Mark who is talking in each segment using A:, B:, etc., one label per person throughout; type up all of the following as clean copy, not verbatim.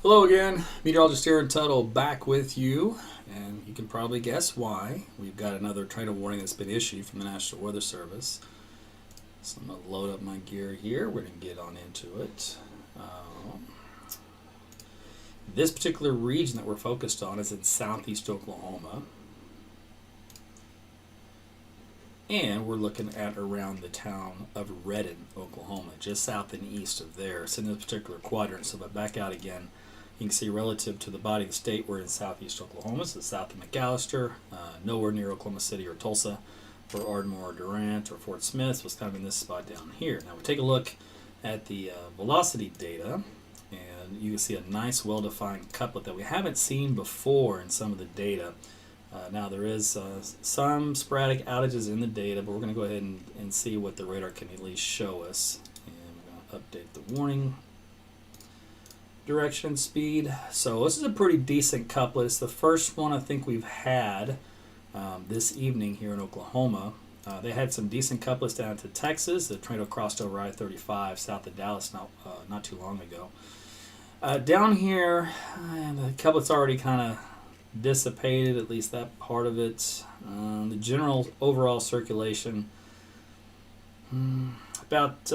A: Hello again, Meteorologist here in Tuttle, back with you, and you can probably guess why. We've got another tornado warning that's been issued from the National Weather Service. So I'm going to load up my gear here. We're going to get on into it. This particular region that we're focused on is in southeast Oklahoma. And we're looking at around the town of Redden, Oklahoma, just south and east of there. It's in this particular quadrant. So if I back out again, you can see relative to the body of the state, we're in southeast Oklahoma, so south of McAllister, nowhere near Oklahoma City or Tulsa, or Ardmore or Durant or Fort Smith. So it's kind of in this spot down here. Now we take a look at the velocity data, and you can see a nice, well-defined couplet that we haven't seen before in some of the data. Now there is some sporadic outages in the data, but we're going to go ahead and see what the radar can at least show us. And we're going to update the warning direction speed. So this is a pretty decent couplet. It's the first one I think we've had this evening here in Oklahoma. They had some decent couplets down to Texas. The tornado crossed over I-35 south of Dallas not too long ago. Down here, the couplet's already kind of dissipated, at least that part of it. The general overall circulation, about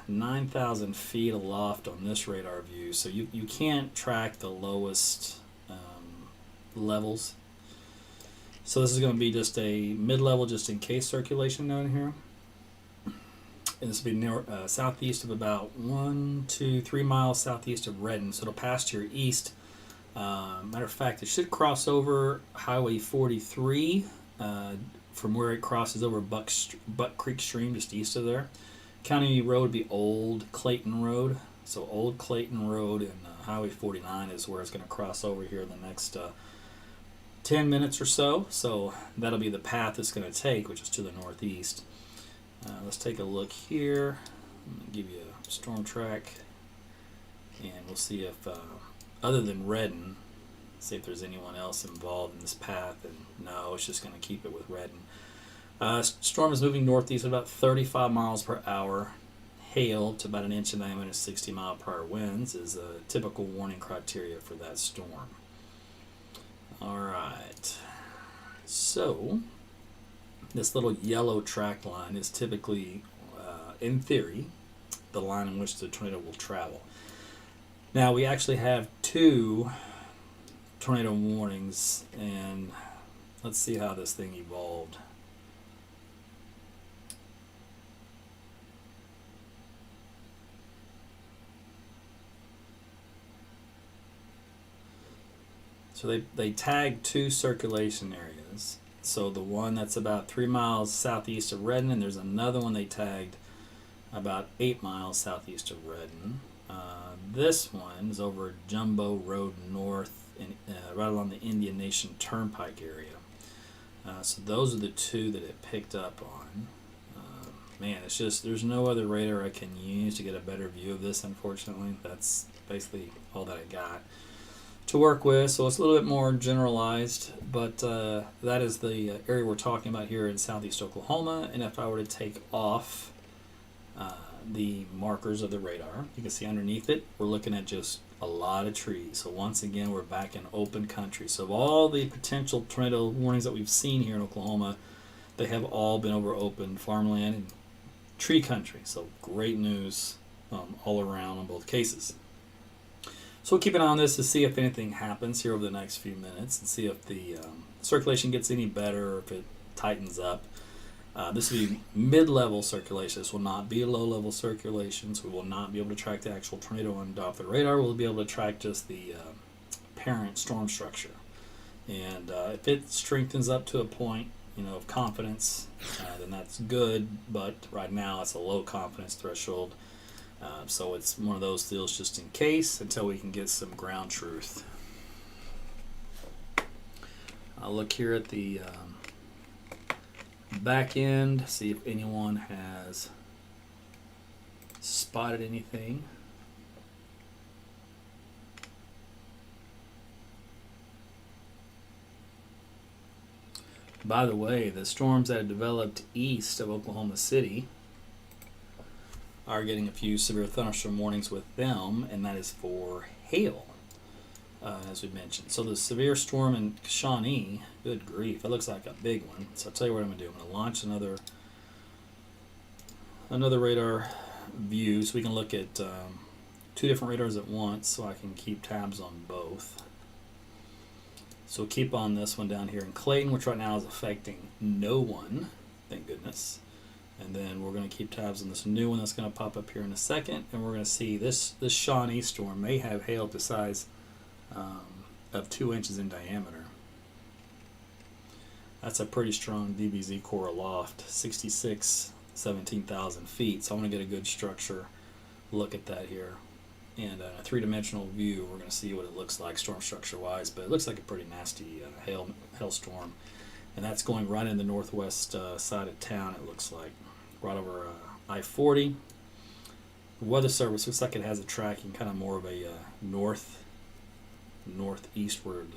A: 9,000 feet aloft on this radar view, so you can't track the lowest levels. So this is going to be just a mid-level just in case circulation down here. And this will be near, southeast of about 1, 2, 3 miles southeast of Redden, so it'll pass to your east. Matter of fact, it should cross over Highway 43 from where it crosses over Buck Creek Stream just east of there. County road would be Old Clayton Road. So Old Clayton Road and Highway 49 is where it's going to cross over here in the next 10 minutes or so. So that'll be the path it's going to take, which is to the northeast. Let's take a look here. I'm going to give you a storm track, and we'll see if other than Redden, see if there's anyone else involved in this path. And no, it's just going to keep it with Redden. Storm is moving northeast at about 35 miles per hour. Hail to about 1 inch in diameter, 60 mile per hour winds is a typical warning criteria for that storm. All right. So this little yellow track line is typically, in theory, the line in which the tornado will travel. Now we actually have 2 tornado warnings, and let's see how this thing evolved. So they tagged 2 circulation areas. So the one that's about 3 miles southeast of Redden, and there's another one they tagged about 8 miles southeast of Redden. This one is over Jumbo Road North, right along the Indian Nation Turnpike area. So those are the 2 that it picked up on. Man, it's just, there's no other radar I can use to get a better view of this, unfortunately. That's basically all that I got to work with. So it's a little bit more generalized, but that is the area we're talking about here in southeast Oklahoma. And if I were to take off the markers of the radar, you can see underneath it we're looking at just a lot of trees. So once again, we're back in open country. So of all the potential tornado warnings that we've seen here in Oklahoma, they have all been over open farmland and tree country. So great news all around on both cases. So we'll keep an eye on this to see if anything happens here over the next few minutes, and see if the circulation gets any better or if it tightens up. This will be mid-level circulation. This will not be a low-level circulation, so we will not be able to track the actual tornado on Doppler radar. We'll be able to track just the parent storm structure. And if it strengthens up to a point, of confidence, then that's good. But right now, it's a low confidence threshold. So it's one of those deals just in case until we can get some ground truth. I'll look here at the back end, see if anyone has spotted anything. By the way, the storms that have developed east of Oklahoma City are getting a few severe thunderstorm warnings with them, and that is for hail, as we mentioned. So the severe storm in Shawnee, good grief, it looks like a big one. So I'll tell you what I'm going to do. I'm going to launch another radar view so we can look at two different radars at once so I can keep tabs on both. So keep on this one down here in Clayton, which right now is affecting no one, thank goodness. And then we're going to keep tabs on this new one that's going to pop up here in a second, and we're going to see this Shawnee storm may have hail the size of 2 inches in diameter. That's a pretty strong DBZ core aloft, 17,000 feet. So I want to get a good structure look at that here. And a three-dimensional view, we're going to see what it looks like storm structure-wise, but it looks like a pretty nasty hailstorm. And that's going right in the northwest side of town, it looks like, right over I-40. The Weather Service looks like it has a tracking, kind of more of a northeastward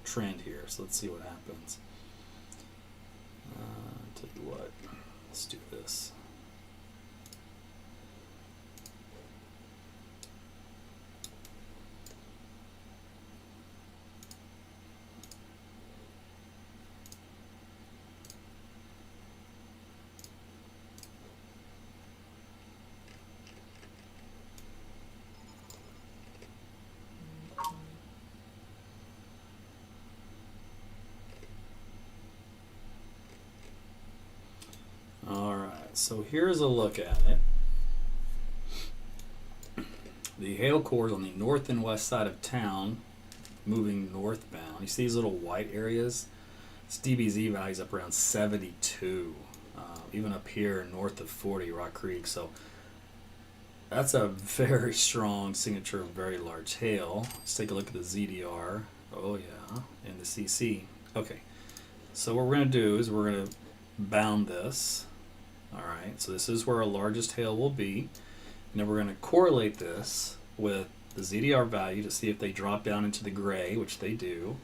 A: trend here. So let's see what happens. Tell you what, let's do this. So here's a look at it. The hail core is on the north and west side of town, moving northbound. You see these little white areas? Its DBZ value's up around 72, even up here north of 40, Rock Creek. So that's a very strong signature of very large hail. Let's take a look at the ZDR. Oh yeah, and the CC. Okay, so what we're going to do is we're going to bound this. Alright, so this is where our largest hail will be. And then we're going to correlate this with the ZDR value to see if they drop down into the gray, which they do.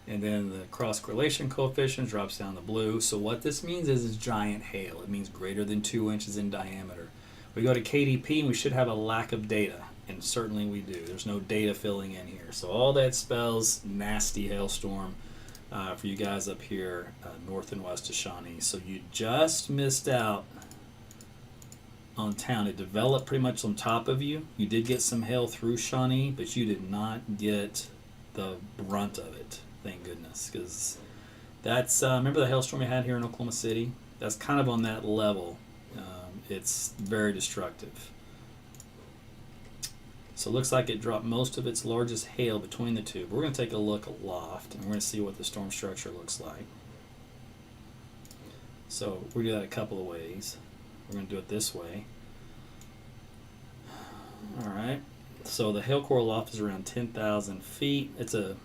A: And then the cross correlation coefficient drops down the blue. So what this means is it's giant hail. It means greater than 2 inches in diameter. We go to KDP and we should have a lack of data. And certainly we do. There's no data filling in here. So all that spells nasty hailstorm for you guys up here north and west of Shawnee. So you just missed out on town. It developed pretty much on top of you. You did get some hail through Shawnee, but you did not get the brunt of it, thank goodness, because that's remember the hailstorm we had here in Oklahoma City? That's kind of on that level. It's very destructive. So it looks like it dropped most of its largest hail between the two. But we're going to take a look aloft, and we're going to see what the storm structure looks like. So we do that a couple of ways. We're going to do it this way. Alright, so the hail core aloft is around 10,000 feet. It's a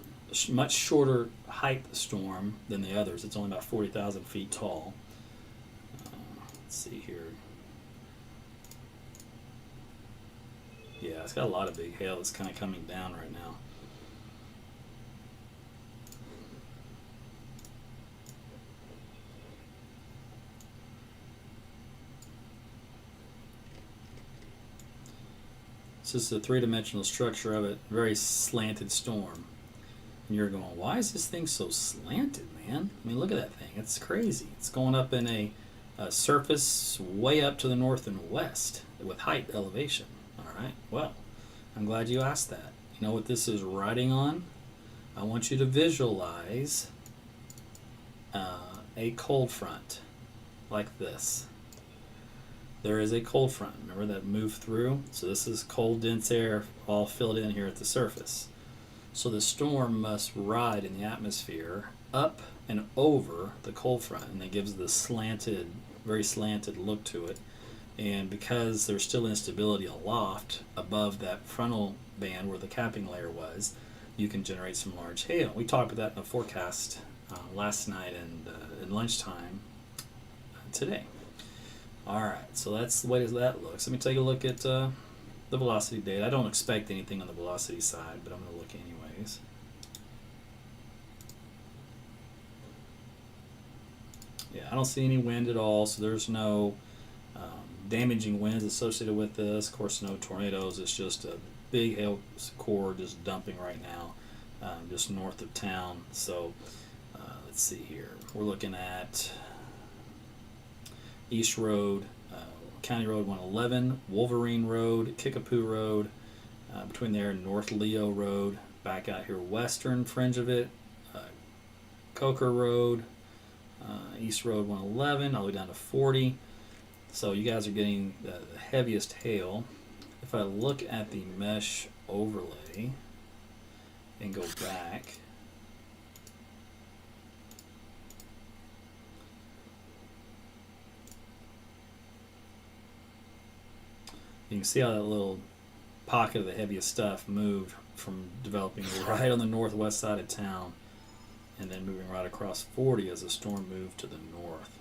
A: much shorter height storm than the others. It's only about 40,000 feet tall. Let's see here. Yeah, it's got a lot of big hail that's kind of coming down right now. This is the three-dimensional structure of it, very slanted storm. And you're going, why is this thing so slanted, man? I mean, look at that thing. It's crazy. It's going up in a surface way up to the north and west with height elevation. All right, well, I'm glad you asked that. You know what this is riding on? I want you to visualize a cold front like this. There is a cold front, remember that moved through? So this is cold, dense air all filled in here at the surface. So the storm must ride in the atmosphere up and over the cold front, and that gives the slanted, very slanted look to it. And because there's still instability aloft above that frontal band where the capping layer was, you can generate some large hail. We talked about that in the forecast last night and at lunchtime today. Alright, so that's the way that looks. Let me take a look at the velocity data. I don't expect anything on the velocity side, but I'm going to look anyways. Yeah, I don't see any wind at all, so there's no damaging winds associated with this. Of course, no tornadoes. It's just a big hail core just dumping right now, just north of town. So let's see here. We're looking at East Road, County Road 111, Wolverine Road, Kickapoo Road, between there and North Leo Road, back out here western fringe of it, Coker Road, East Road 111, all the way down to 40. So you guys are getting the heaviest hail. If I look at the mesh overlay and go back, you can see how that little pocket of the heaviest stuff moved from developing right on the northwest side of town and then moving right across 40 as the storm moved to the north.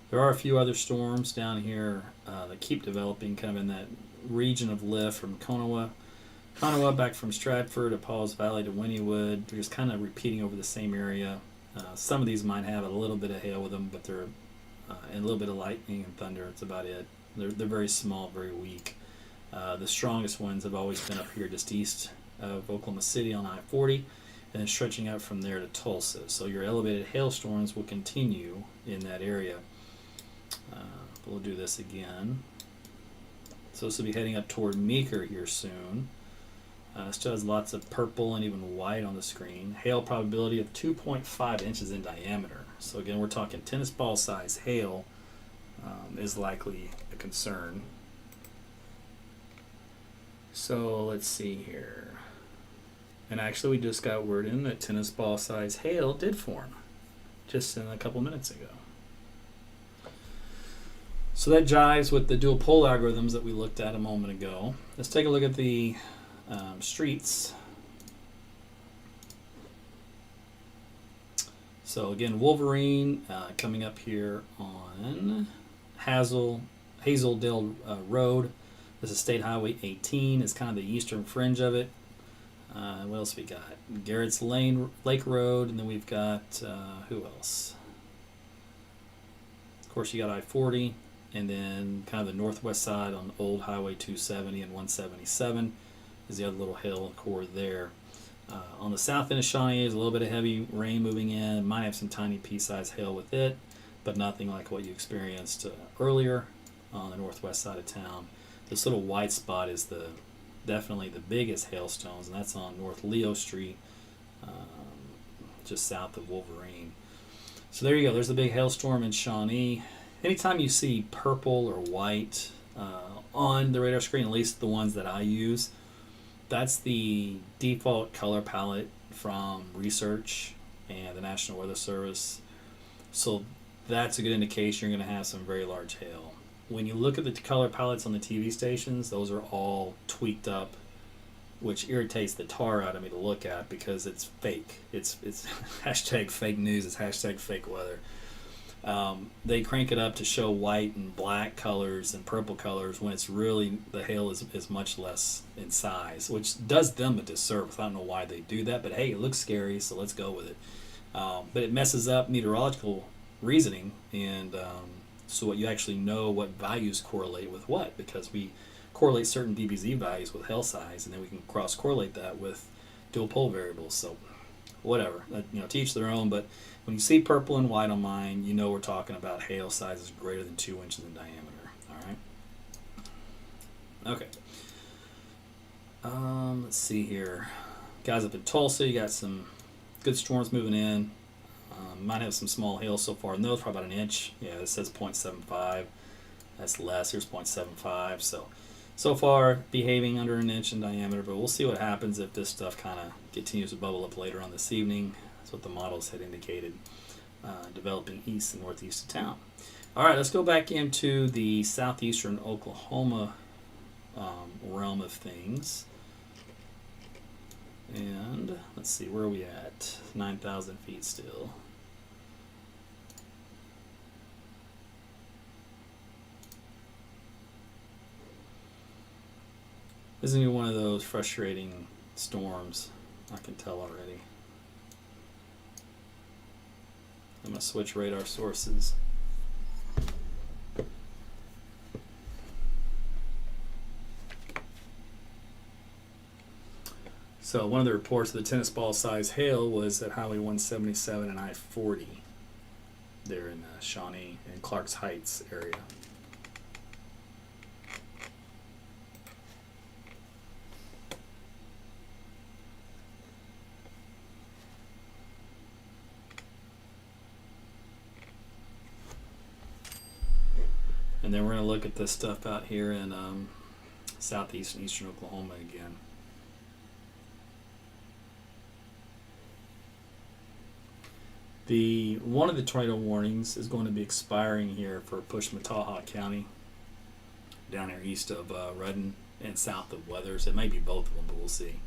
A: There are a few other storms down here that keep developing kind of in that region of lift from Konawa back from Stratford to Paul's Valley to Wynnewood. They're just kind of repeating over the same area. Some of these might have a little bit of hail with them, but they're and a little bit of lightning and thunder. That's about it. They're very small, very weak. The strongest ones have always been up here just east of Oklahoma City on I-40 and then stretching out from there to Tulsa. So your elevated hailstorms will continue in that area. We'll do this again. So this will be heading up toward Meeker here soon. Still has lots of purple and even white on the screen. Hail probability of 2.5 inches in diameter. So again, we're talking tennis ball size hail is likely a concern. So let's see here. And actually we just got word in that tennis ball size hail did form just in a couple minutes ago. So that jives with the dual pole algorithms that we looked at a moment ago. Let's take a look at the streets. So again, Wolverine coming up here on Hazeldale Road. This is State Highway 18. It's kind of the eastern fringe of it. What else we got? Garrett's Lake Road, and then we've got who else? Of course, you got I-40. And then kind of the northwest side on Old Highway 270 and 177 is the other little hill core there. On the south end of Shawnee is a little bit of heavy rain moving in. It might have some tiny pea-sized hail with it, but nothing like what you experienced earlier on the northwest side of town. This little white spot is definitely the biggest hailstones, and that's on North Leo Street, just south of Wolverine. So there you go. There's the big hailstorm in Shawnee. Anytime you see purple or white on the radar screen, at least the ones that I use, that's the default color palette from research and the National Weather Service. So that's a good indication you're going to have some very large hail. When you look at the color palettes on the TV stations, those are all tweaked up, which irritates the tar out of me to look at because it's fake. It's hashtag fake news. It's hashtag fake weather. They crank it up to show white and black colors and purple colors when it's really the hail is much less in size, which does them a disservice. I don't know why they do that, but hey, it looks scary, so let's go with it. But it messes up meteorological reasoning, and so what you actually know what values correlate with what, because we correlate certain DBZ values with hail size, and then we can cross correlate that with dual pole variables. So whatever, to each their own. But when you see purple and white on mine, you know we're talking about hail sizes greater than 2 inches in diameter. All right. Okay. Let's see here. Guys up in Tulsa, you got some good storms moving in. Might have some small hail so far. No, it's probably about an inch. Yeah, it says 0.75. That's less. Here's 0.75. So far behaving under an inch in diameter, but we'll see what happens if this stuff kind of continues to bubble up later on this evening. That's what the models had indicated, developing east and northeast of town. All right, let's go back into the southeastern Oklahoma realm of things. And let's see, where are we at? 9,000 feet still. This is gonna be one of those frustrating storms. I can tell already. I'm gonna switch radar sources. So one of the reports of the tennis ball size hail was at Highway 177 and I-40 there in Shawnee and Clarks Heights area. And then we're going to look at this stuff out here in southeast and eastern Oklahoma again. One of the tornado warnings is going to be expiring here for Pushmataha County, down here east of Rudden and south of Weathers. It may be both of them, but we'll see.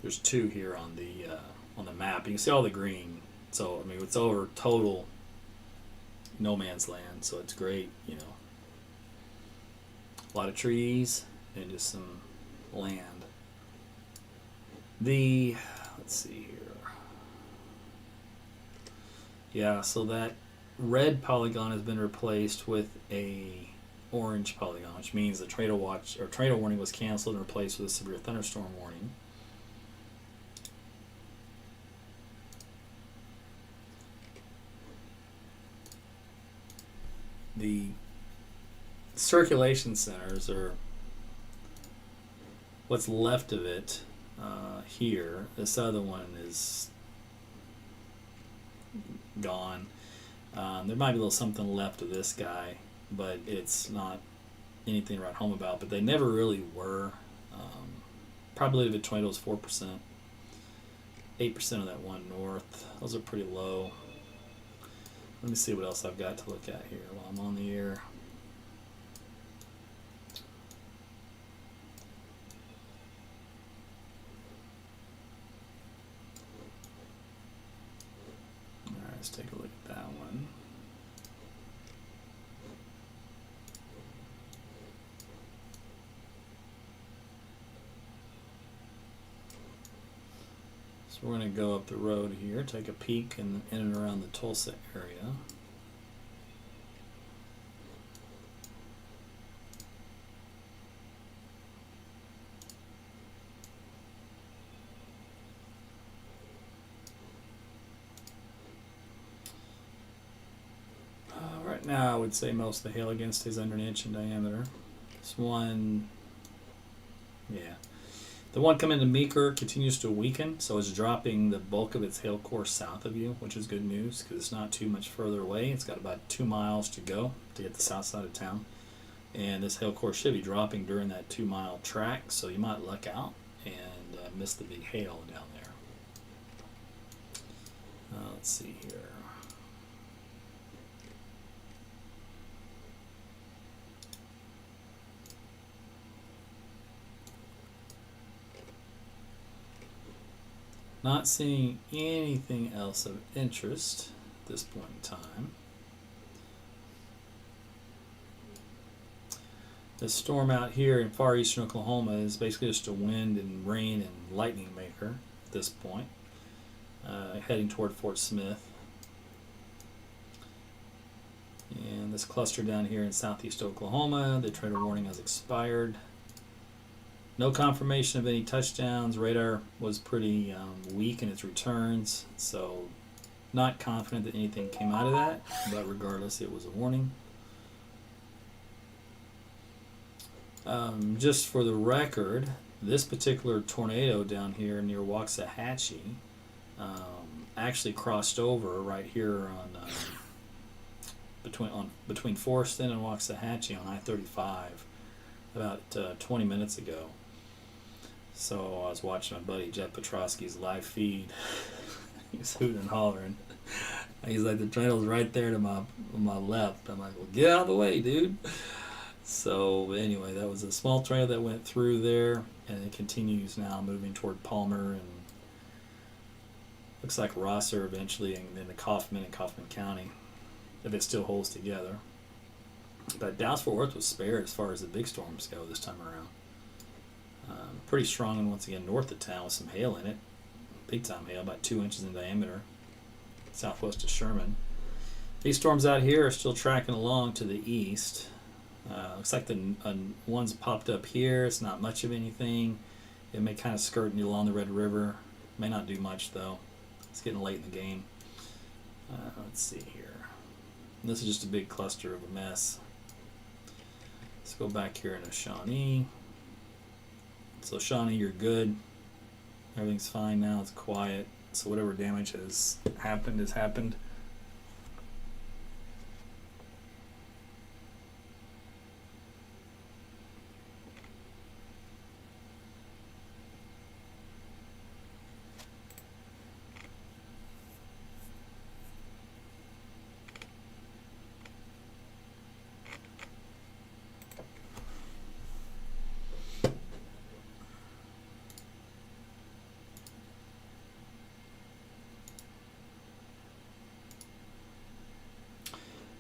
A: There's two here on the map. You can see all the green. So I mean, it's over total no man's land. So it's great, you know. A lot of trees and just some land. Let's see here. Yeah, so that red polygon has been replaced with a orange polygon, which means the tornado watch or tornado warning was canceled and replaced with a severe thunderstorm warning. The circulation centers, or what's left of it here. This other one is gone. There might be a little something left of this guy, but it's not anything to write home about. But they never really were. Probability of a tornado is 4%. 8% of that one north. Those are pretty low. Let me see what else I've got to look at here while I'm on the air. Alright, let's take a look at that one. So we're going to go up the road here, take a peek in and around the Tulsa area. Right now I would say most of the hail again stays under an inch in diameter. This one, yeah. The one coming into Meeker continues to weaken, so it's dropping the bulk of its hail core south of you, which is good news because it's not too much further away. It's got about 2 miles to go to get the south side of town. And this hail core should be dropping during that 2-mile track, so you might luck out and miss the big hail down there. Let's see here. Not seeing anything else of interest at this point in time. The storm out here in far eastern Oklahoma is basically just a wind and rain and lightning maker at this point, heading toward Fort Smith. And this cluster down here in southeast Oklahoma, the tornado warning has expired. No confirmation of any touchdowns. Radar was pretty weak in its returns, so not confident that anything came out of that, but regardless, it was a warning. Just for the record, this particular tornado down here near Waxahachie actually crossed over right here on between Forreston and Waxahachie on I-35 about 20 minutes ago. So I was watching my buddy Jeff Petrosky's live feed. He's hooting and hollering. He's like, the tornado's right there to my left. I'm like, well, get out of the way, dude. So anyway, that was a small tornado that went through there, and it continues now moving toward Palmer and looks like Rosser eventually, and then the Kaufman in Kaufman County, if it still holds together. But Dallas-Fort Worth was spared as far as the big storms go this time around. Pretty strong one once again north of town with some hail in it. Big time hail, about 2 inches in diameter, southwest of Sherman. These storms out here are still tracking along to the east. Looks like the one's popped up here. It's not much of anything. It may kind of skirt along the Red River. May not do much though. It's getting late in the game. Let's see here. This is just a big cluster of a mess. Let's go back here into Shawnee. So Shawnee, you're good. Everything's fine now. It's quiet. So whatever damage has happened has happened.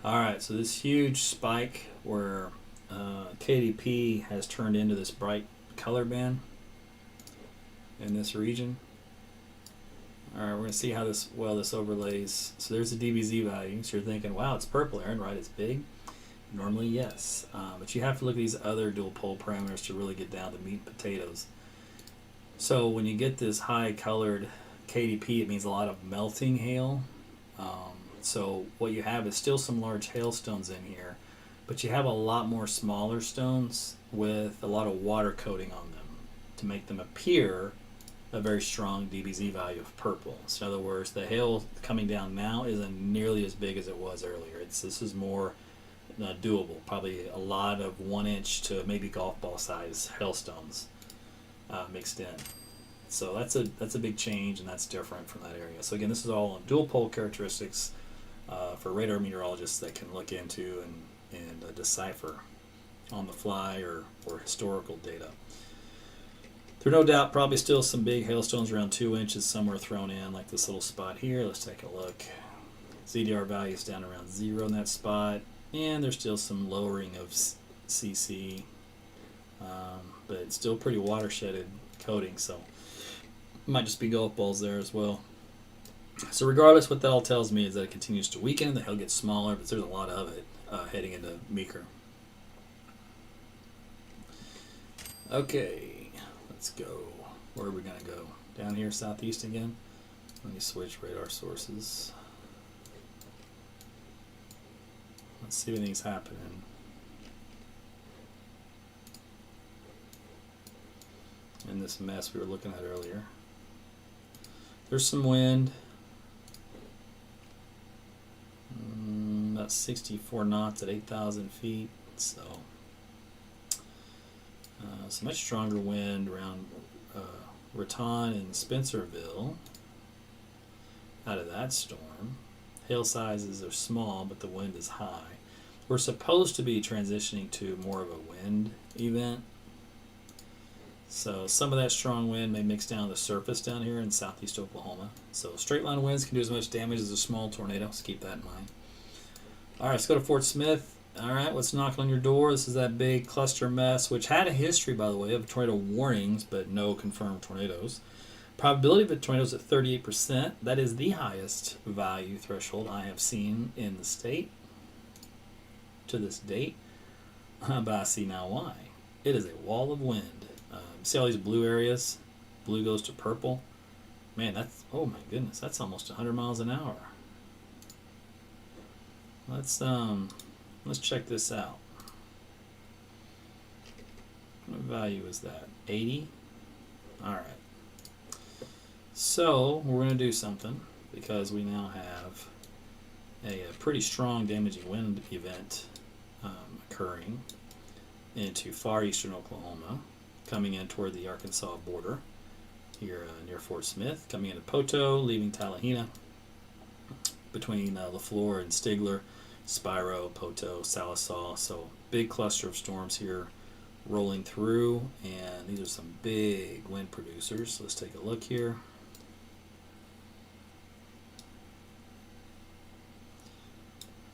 A: Alright, so this huge spike where KDP has turned into this bright color band in this region. Alright, we're going to see how this overlays. So there's the DBZ value. So you're thinking, wow, it's purple, Aaron, right? It's big. Normally, yes. But you have to look at these other dual pole parameters to really get down to meat and potatoes. So when you get this high colored KDP, it means a lot of melting hail. So what you have is still some large hailstones in here, but you have a lot more smaller stones with a lot of water coating on them to make them appear a very strong DBZ value of purple. So in other words, the hail coming down now isn't nearly as big as it was earlier. This is more doable. Probably a lot of 1 inch to maybe golf ball size hailstones mixed in. So that's a big change, and that's different from that area. So again, this is all on dual pole characteristics for radar meteorologists that can look into and decipher on the fly or historical data. There are no doubt probably still some big hailstones around 2 inches somewhere thrown in, like this little spot here. Let's take a look. ZDR value is down around 0 in that spot, and there's still some lowering of CC, but it's still pretty watersheded coating, so it might just be golf balls there as well. So regardless, what that all tells me is that it continues to weaken, the hail gets smaller, but there's a lot of it heading into Meeker. Okay, let's go. Where are we going to go? Down here, southeast again? Let me switch radar sources. Let's see if anything's happening. In this mess we were looking at earlier. There's some wind. About 64 knots at 8,000 feet. So much stronger wind around Raton and Spencerville out of that storm. Hail sizes are small, but the wind is high. We're supposed to be transitioning to more of a wind event. So some of that strong wind may mix down the surface down here in southeast Oklahoma. So straight line winds can do as much damage as a small tornado, so keep that in mind. All right, let's go to Fort Smith. All right, what's knocking on your door? This is that big cluster mess, which had a history, by the way, of tornado warnings, but no confirmed tornadoes. Probability of a tornado is at 38%. That is the highest value threshold I have seen in the state to this date. But I see now why. It is a wall of wind. See all these blue areas? Blue goes to purple. Man, that's, oh my goodness, that's almost 100 miles an hour. Let's check this out. What value is that? 80? Alright. So, we're going to do something because we now have a pretty strong damaging wind event occurring into far eastern Oklahoma, coming in toward the Arkansas border here near Fort Smith, coming into Poto, leaving Tallahena, between LaFleur and Stigler, Spiro, Poto, Salisaw. So big cluster of storms here rolling through, and these are some big wind producers. So let's take a look here.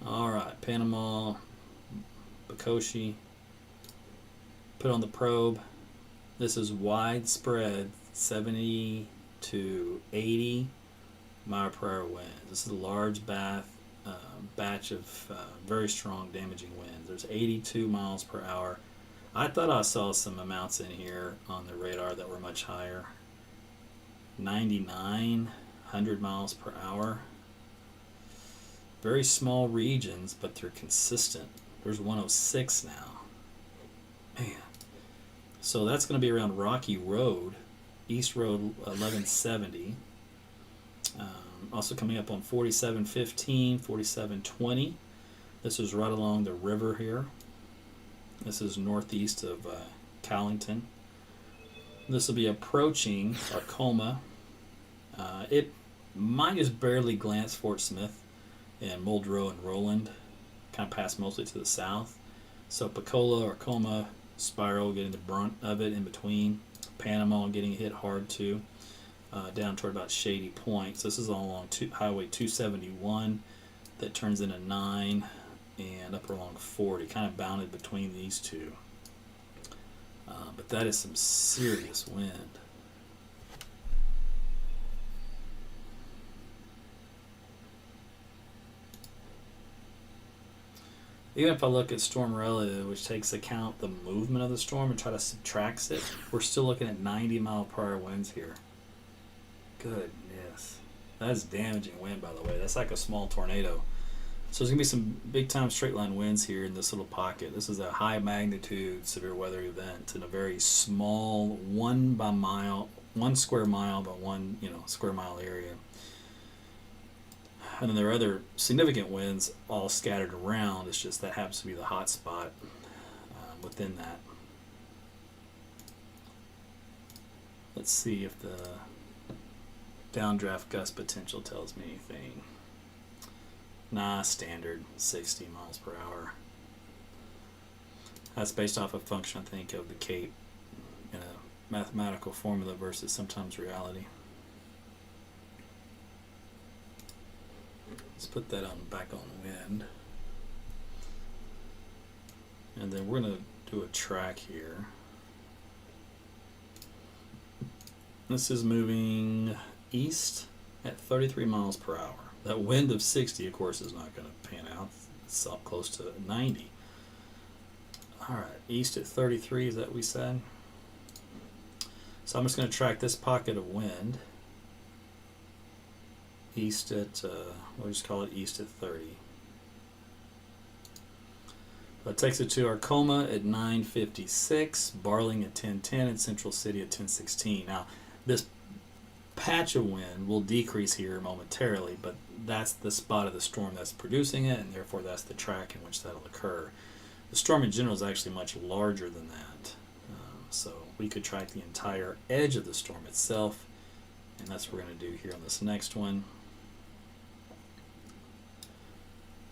A: All right, Panama, Koshi. Put on the probe. This is widespread 70 to 80 mile per hour winds. This is a large batch of very strong damaging winds. There's 82 miles per hour. I thought I saw some amounts in here on the radar that were much higher. 99, 100 miles per hour. Very small regions, but they're consistent. There's 106 now. Man. So that's going to be around Rocky Road, East Road 1170. Also coming up on 4715, 4720. This is right along the river here. This is northeast of Callington. This will be approaching Arcoma. It might just barely glance Fort Smith and Muldrow and Roland, kind of pass mostly to the south. So Picola, Arcoma, Spiral getting the brunt of it in between. Panama getting hit hard too, down toward about Shady Point. So this is all along Highway 271 that turns into 9 and up along 40, kind of bounded between these two. But that is some serious wind. Even if I look at storm relative, which takes account the movement of the storm and try to subtract it, we're still looking at 90 mile per hour winds here. Goodness. That's damaging wind, by the way. That's like a small tornado. So there's going to be some big time straight line winds here in this little pocket. This is a high magnitude severe weather event in a very small 1 square mile by 1 square mile area. And then there are other significant winds all scattered around. It's just that happens to be the hot spot within that. Let's see if the downdraft gust potential tells me anything. Nah, standard 60 miles per hour. That's based off a function, I think, of the Cape in a mathematical formula versus sometimes reality. Let's put that back on wind. And then we're going to do a track here. This is moving east at 33 miles per hour. That wind of 60, of course, is not going to pan out. It's up close to 90. All right, east at 33 is that what we said? So I'm just going to track this pocket of wind. East at, we'll just call it east at 30. That takes it to Arcoma at 9:56, Barling at 10:10, and Central City at 10:16. Now, this patch of wind will decrease here momentarily, but that's the spot of the storm that's producing it, and therefore that's the track in which that'll occur. The storm in general is actually much larger than that. So we could track the entire edge of the storm itself, and that's what we're going to do here on this next one.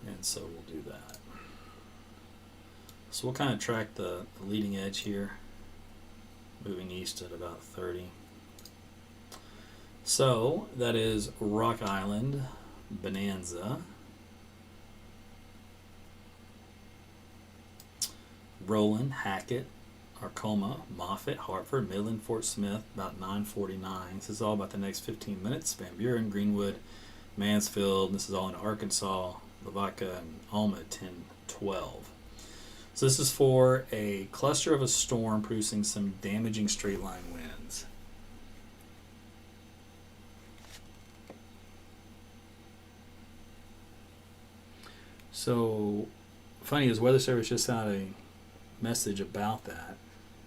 A: And so we'll do that. So we'll kind of track the leading edge here, moving east at about 30. So that is Rock Island, Bonanza, Roland, Hackett, Arcoma, Moffett, Hartford, Midland, Fort Smith, about 9:49. This is all about the next 15 minutes. Van Buren, Greenwood, Mansfield. This is all in Arkansas, Lavaca, and Alma at 10:12. So this is for a cluster of a storm producing some damaging straight line winds. So funny is Weather Service just sent out a message about that.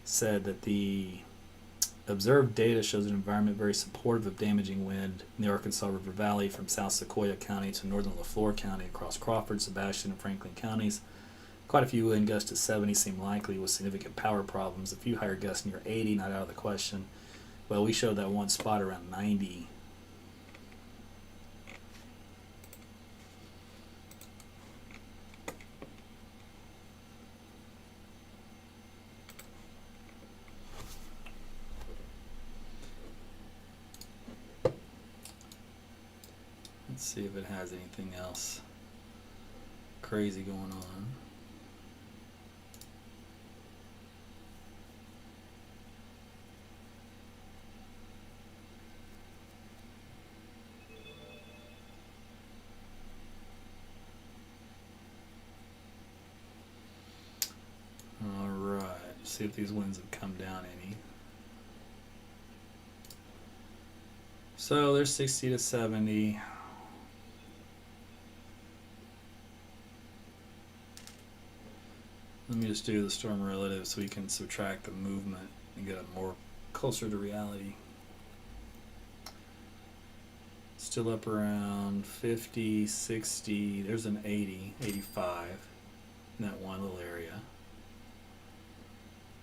A: Said that the observed data shows an environment very supportive of damaging wind in the Arkansas River Valley from South Sequoia County to northern LaFleur County across Crawford, Sebastian, and Franklin counties. Quite a few wind gusts to 70 seem likely with significant power problems. A few higher gusts near 80, not out of the question. Well, we showed that one spot around 90. Let's see if it has anything else crazy going on. See if these winds have come down any. So they're 60 to 70. Let me just do the storm relative so we can subtract the movement and get it more closer to reality. Still up around 50, 60. There's an 80, 85 in that one little area.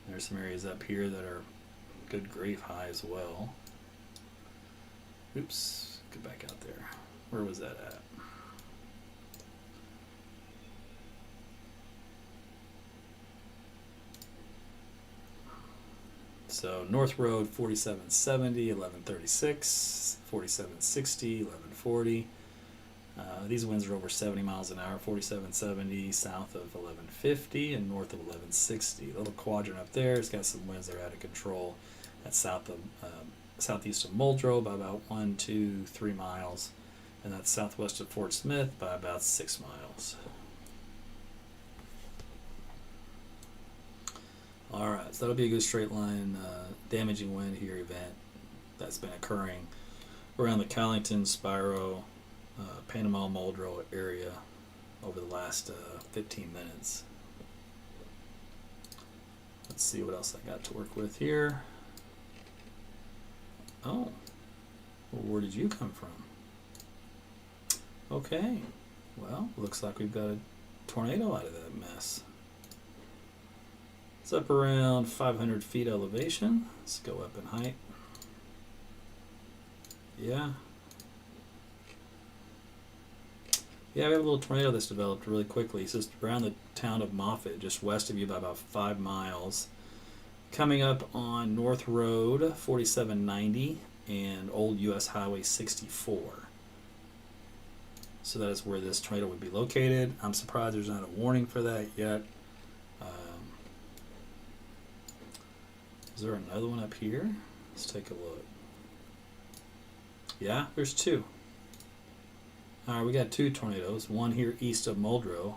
A: There's some areas up here that are good grief high as well. Oops, get back out there. Where was that at? So North Road 4770, 1136, 4760, 1140. These winds are over 70 miles an hour, 4770 south of 1150 and north of 1160. The little quadrant up there has got some winds that are out of control. That's southeast of Muldrow by about 1, 2, 3 miles. And that's southwest of Fort Smith by about 6 miles. Alright, so that'll be a good straight line damaging wind here event that's been occurring around the Callington, Spiro, Panama, Muldrow area over the last 15 minutes. Let's see what else I got to work with here. Oh, well, where did you come from? Okay, well, looks like we've got a tornado out of that mess. It's up around 500 feet elevation. Let's go up in height. Yeah, we have a little tornado that's developed really quickly. It's just around the town of Moffett, just west of you by about 5 miles. Coming up on North Road 4790 and Old US Highway 64. So that is where this tornado would be located. I'm surprised there's not a warning for that yet. Is there another one up here? Let's take a look. Yeah, there's 2. Alright, we got 2 tornadoes. One here east of Muldrow.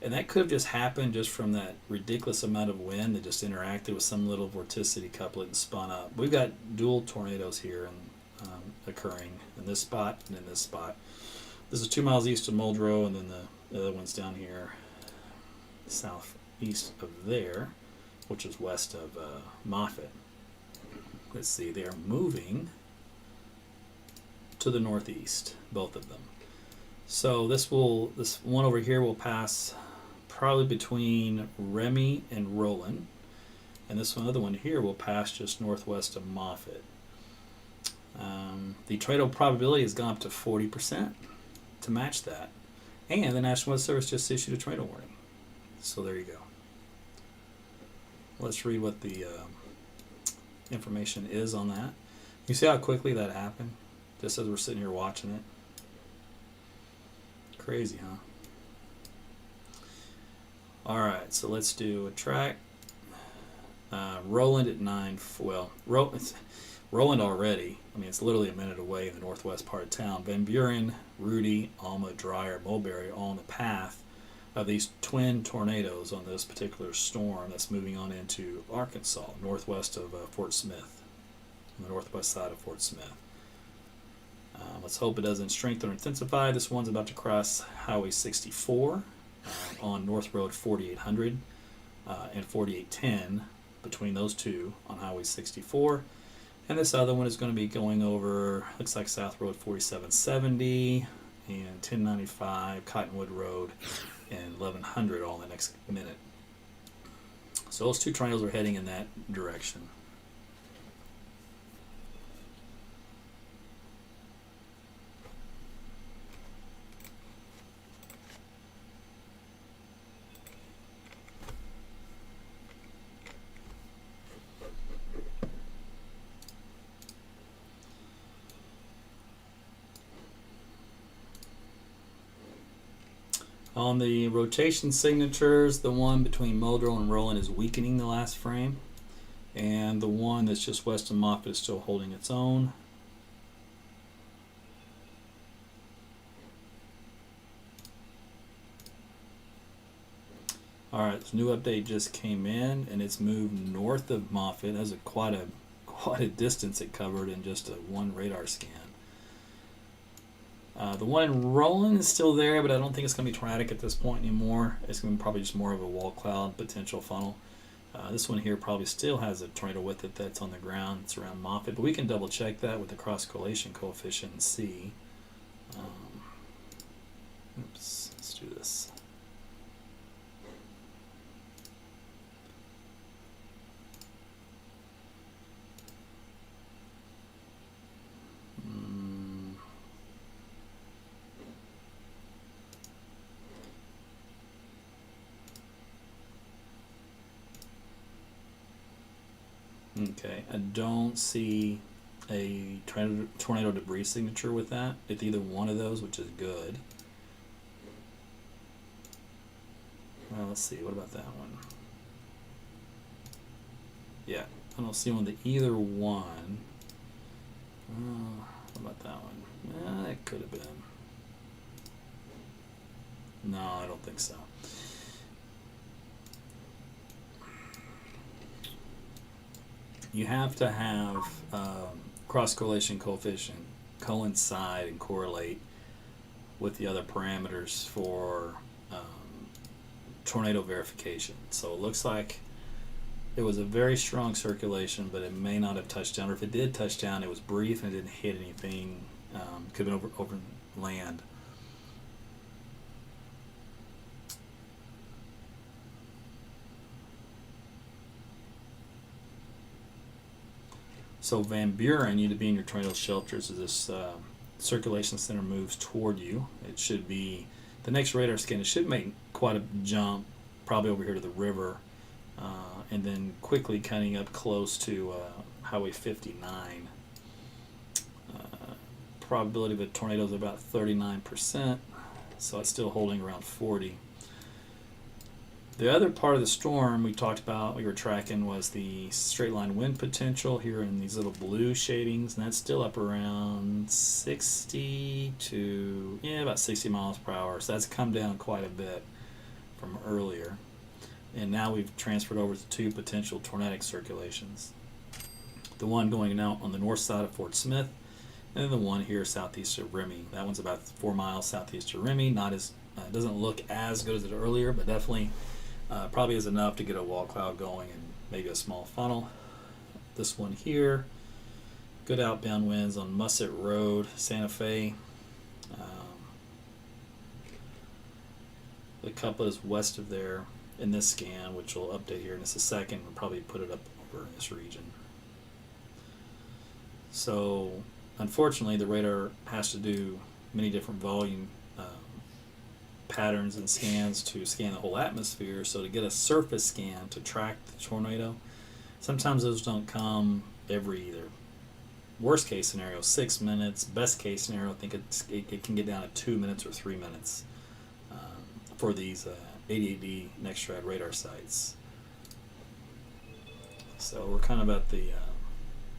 A: And that could have just happened just from that ridiculous amount of wind that just interacted with some little vorticity couplet and spun up. We've got dual tornadoes here and occurring in this spot and in this spot. This is 2 miles east of Muldrow, and then the other one's down here southeast of there, which is west of Moffett. Let's see, they are moving to the northeast, both of them. So this one over here will pass probably between Remy and Roland, and this other one here will pass just northwest of Moffett. The tornado probability has gone up to 40% to match that, and the National Weather Service just issued a tornado warning. So there you go. Let's read what the information is on that. You see how quickly that happened, just as we're sitting here watching it. Crazy, huh? Alright, so let's do a track. Roland at 9. Well, Roland already. I mean, it's literally a minute away in the northwest part of town. Van Buren, Rudy, Alma, Dreyer, Mulberry, all in the path of these twin tornadoes on this particular storm that's moving on into Arkansas, northwest of Fort Smith, on the northwest side of Fort Smith. Let's hope it doesn't strengthen or intensify. This one's about to cross Highway 64 on North Road 4800 and 4810, between those two on Highway 64. And this other one is going to be going over, looks like South Road 4770 and 1095, Cottonwood Road, and 1100 all in the next minute. So those 2 tornadoes are heading in that direction. On the rotation signatures, the one between Muldrow and Roland is weakening the last frame, and the one that's just west of Moffett is still holding its own. All right, this new update just came in, and it's moved north of Moffett. That's quite a distance it covered in just one radar scan. The one in Roland is still there, but I don't think it's going to be tornadic at this point anymore. It's going to be probably just more of a wall cloud potential funnel. This one here probably still has a tornado with it that's on the ground. It's around Moffett, but we can double check that with the cross correlation coefficient and see. Oops, let's do this. Okay, I don't see a tornado debris signature with that. It's either one of those, which is good. Well, let's see. What about that one? Yeah, I don't see one with either one. What about that one? It could have been. No, I don't think so. You have to have cross correlation coefficient coincide and correlate with the other parameters for tornado verification. So it looks like it was a very strong circulation, but it may not have touched down, or if it did touch down, it was brief and it didn't hit anything. Could have been over land. So Van Buren, you to be in your tornado shelters as this circulation center moves toward you. It should be, the next radar scan, it should make quite a jump, probably over here to the river, and then quickly cutting up close to Highway 59. Probability of a tornado is about 39%, so it's still holding around 40. The other part of the storm we talked about, we were tracking, was the straight line wind potential here in these little blue shadings, and that's still up around 60 to, about 60 miles per hour. So that's come down quite a bit from earlier. And now we've transferred over to two potential tornadic circulations. The one going out on the north side of Fort Smith, and then the one here southeast of Remy. That one's about 4 miles southeast of Remy. Not as, doesn't look as good as it earlier, but definitely probably is enough to get a wall cloud going and maybe a small funnel. This one here, good outbound winds on Musset Road, Santa Fe. The couplet is west of there in this scan, which will update here in just a second. We'll probably put it up over in this region. So unfortunately, the radar has to do many different volume patterns and scans to scan the whole atmosphere. So to get a surface scan to track the tornado, sometimes those don't come every either. Worst case scenario, 6 minutes. Best case scenario, I think it can get down to 2 minutes or 3 minutes for these 88D NextRad radar sites. So we're kind of at the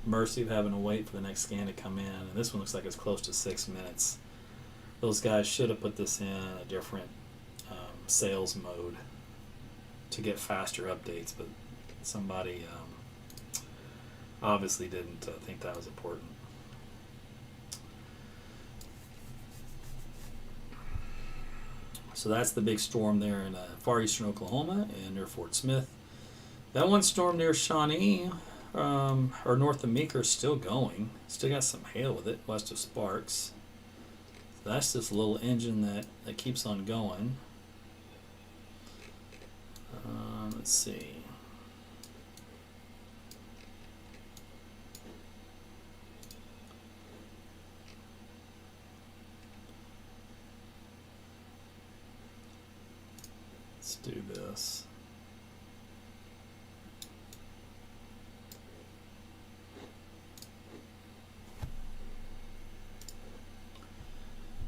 A: mercy of having to wait for the next scan to come in, and this one looks like it's close to 6 minutes. Those guys should have put this in a different sales mode to get faster updates, but somebody obviously didn't think that was important. So that's the big storm there in far eastern Oklahoma and near Fort Smith. That one storm near Shawnee or north of Meeker is still going. Still got some hail with it west of Sparks. So that's this little engine that keeps on going. Let's see. Let's do this.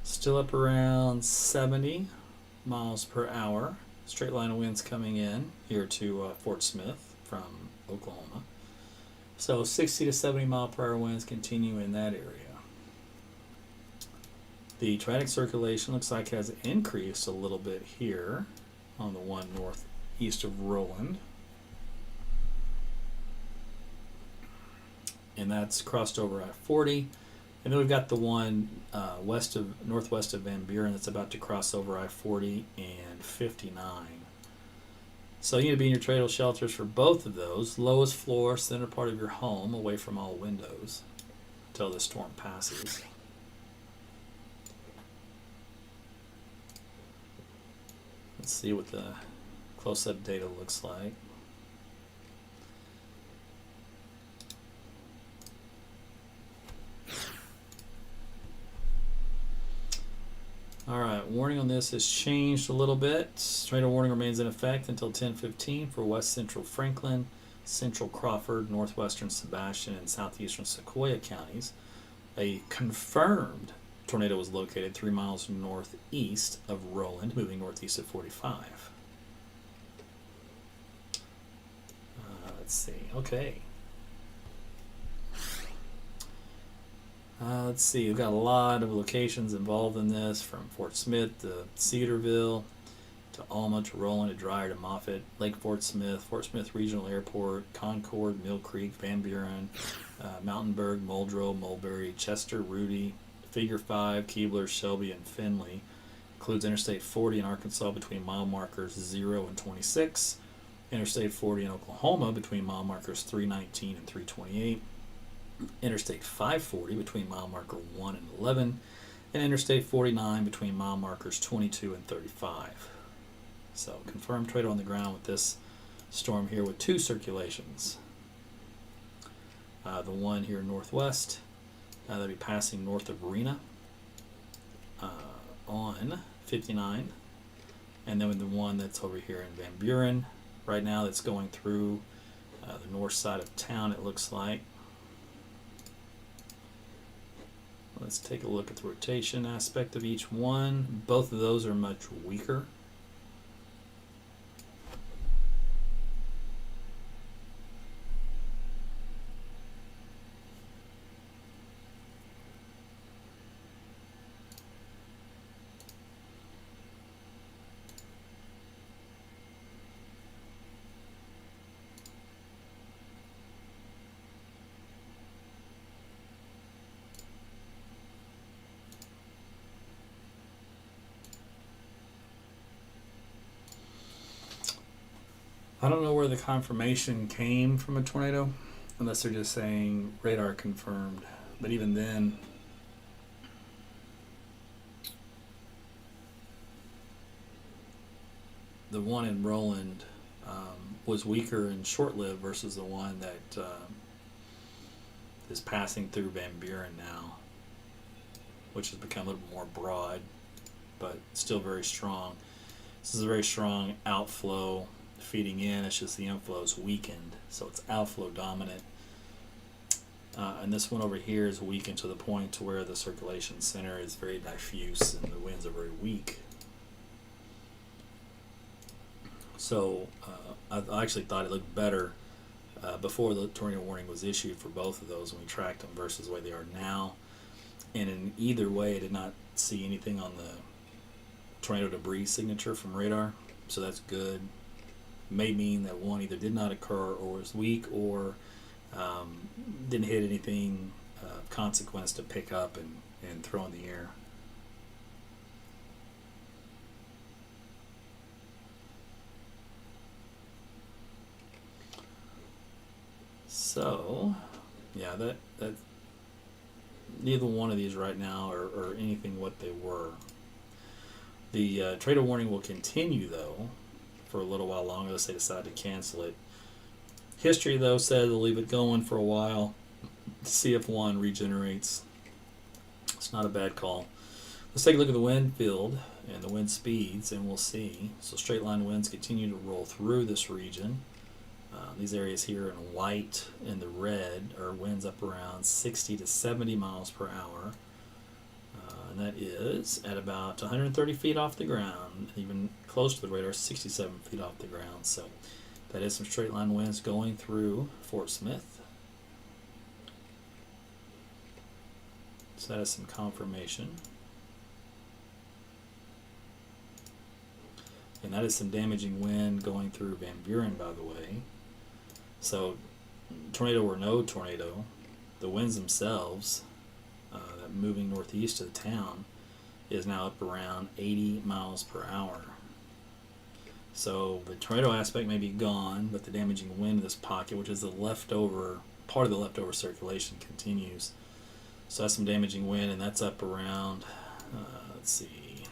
A: Still up around 70 miles per hour. Straight line of winds coming in here to Fort Smith from Oklahoma. So 60 to 70 mile per hour winds continue in that area. The tornadic circulation looks like has increased a little bit here on the one east of Roland. And that's crossed over I-40. And then we've got the one northwest of Van Buren that's about to cross over I-40 and 59. So you need to be in your tornado shelters for both of those. Lowest floor, center part of your home, away from all windows until the storm passes. Let's see what the close-up data looks like. Alright, warning on this has changed a little bit. Tornado warning remains in effect until 10:15 for west central Franklin, central Crawford, northwestern Sebastian, and southeastern Sequoia counties. A confirmed tornado was located 3 miles northeast of Roland, moving northeast at 45. Let's see. Okay. Let's see, we've got a lot of locations involved in this, from Fort Smith to Cedarville, to Alma, to Roland, to Dreier, to Moffett, Lake Fort Smith Regional Airport, Concord, Mill Creek, Van Buren, Mountainburg, Muldrow, Mulberry, Chester, Rudy, Figure 5, Keebler, Shelby, and Findlay. Includes Interstate 40 in Arkansas between mile markers 0 and 26, Interstate 40 in Oklahoma between mile markers 319 and 328, Interstate 540 between mile marker 1 and 11, and Interstate 49 between mile markers 22 and 35. So confirmed tornado on the ground with this storm here with two circulations. The one here northwest, that'll be passing north of Rena on 59, and then the one that's over here in Van Buren right now that's going through the north side of town, it looks like. Let's take a look at the rotation aspect of each one. Both of those are much weaker. I don't know where the confirmation came from a tornado, unless they're just saying radar confirmed. But even then, the one in Roland was weaker and short-lived versus the one that is passing through Van Buren now, which has become a little more broad, but still very strong. This is a very strong outflow feeding in. It's just the inflow is weakened, so it's outflow dominant. And this one over here is weakened to the point to where the circulation center is very diffuse and the winds are very weak. So I actually thought it looked better before the tornado warning was issued for both of those when we tracked them versus the way they are now. And in either way, I did not see anything on the tornado debris signature from radar, so that's good. May mean that one either did not occur or was weak or didn't hit anything of consequence to pick up and throw in the air. So, yeah, that neither one of these right now are anything what they were. The tornado warning will continue, though, for a little while longer unless they decide to cancel it. History, though, said they'll leave it going for a while to see if one regenerates. It's not a bad call. Let's take a look at the wind field and the wind speeds, and we'll see. So straight line winds continue to roll through this region. These areas here in white and the red are winds up around 60 to 70 miles per hour. And that is at about 130 feet off the ground, even close to the radar, 67 feet off the ground. So that is some straight line winds going through Fort Smith. So that is some confirmation. And that is some damaging wind going through Van Buren, by the way. So, tornado or no tornado, the winds themselves, that moving northeast of the town, is now up around 80 miles per hour. So the tornado aspect may be gone, but the damaging wind in this pocket, which is the leftover part of the leftover circulation, continues. So that's some damaging wind, and that's up around, let's see,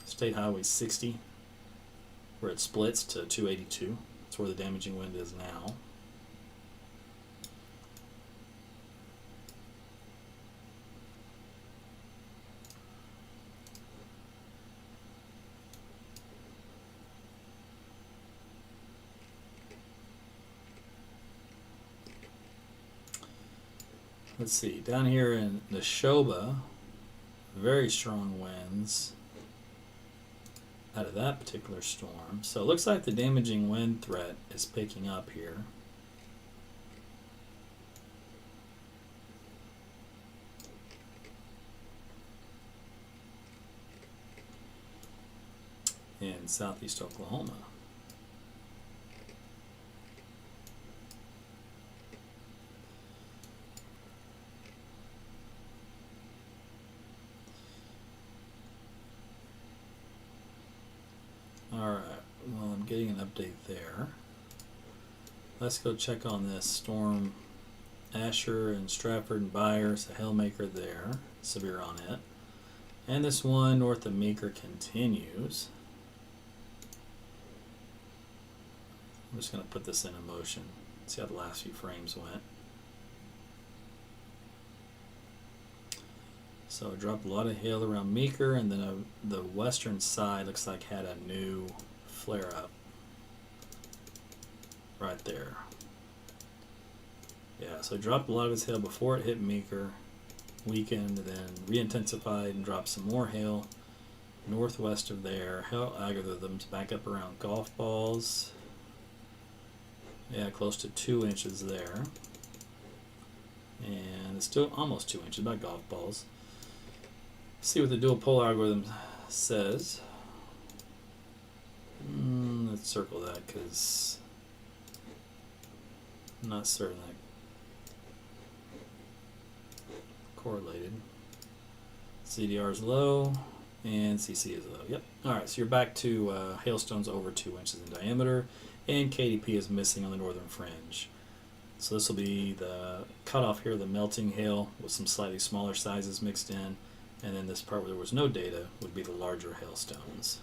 A: State Highway 60, where it splits to 282. That's where the damaging wind is now. Let's see, down here in Neshoba, very strong winds out of that particular storm. So it looks like the damaging wind threat is picking up here. In southeast Oklahoma. Alright, well, I'm getting an update there. Let's go check on this storm. Asher and Stratford and Byers, a hailmaker there, severe on it. And this one north of Meeker continues. I'm just going to put this in motion, see how the last few frames went. So it dropped a lot of hail around Meeker, and then the western side looks like had a new flare up right there. Yeah, so it dropped a lot of its hail before it hit Meeker, weakened, then re-intensified and dropped some more hail northwest of there. Hail algorithms back up around golf balls. Yeah, close to 2 inches there. And it's still almost 2 inches, about golf balls. See what the dual pole algorithm says. Let's circle that because I'm not certain that correlated. CDR is low and CC is low. Yep. Alright, so you're back to hailstones over 2 inches in diameter, and KDP is missing on the northern fringe. So this will be the cutoff here, the melting hail with some slightly smaller sizes mixed in. And then this part where there was no data would be the larger hailstones.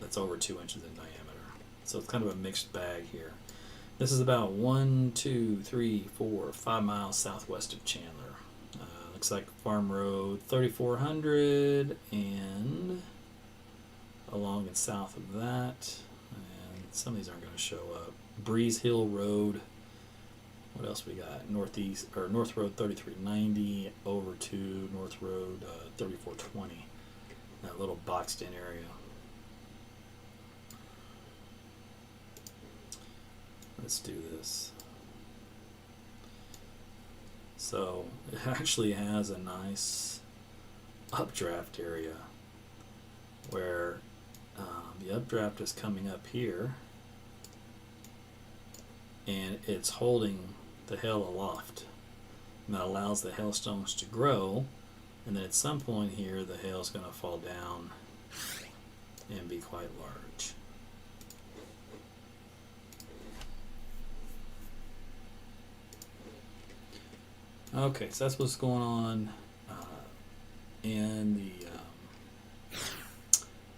A: That's over 2 inches in diameter. So it's kind of a mixed bag here. This is about 1, 2, 3, 4, 5 miles southwest of Chandler. Looks like Farm Road 3400 and along and south of that. And some of these aren't going to show up. Breeze Hill Road. What else we got? Northeast or North Road 3390 over to North Road 3420. That little boxed in area. Let's do this. So it actually has a nice updraft area where the updraft is coming up here and it's holding the hail aloft, and that allows the hailstones to grow, and then at some point here the hail is going to fall down and be quite large. Okay, so that's what's going on in the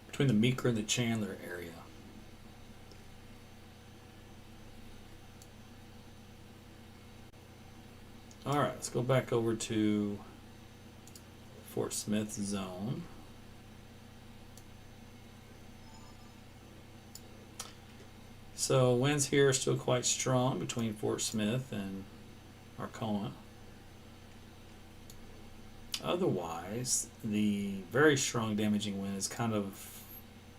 A: between the Meeker and the Chandler area. Alright, let's go back over to Fort Smith zone. So winds here are still quite strong between Fort Smith and Arcola. Otherwise, the very strong damaging wind has kind of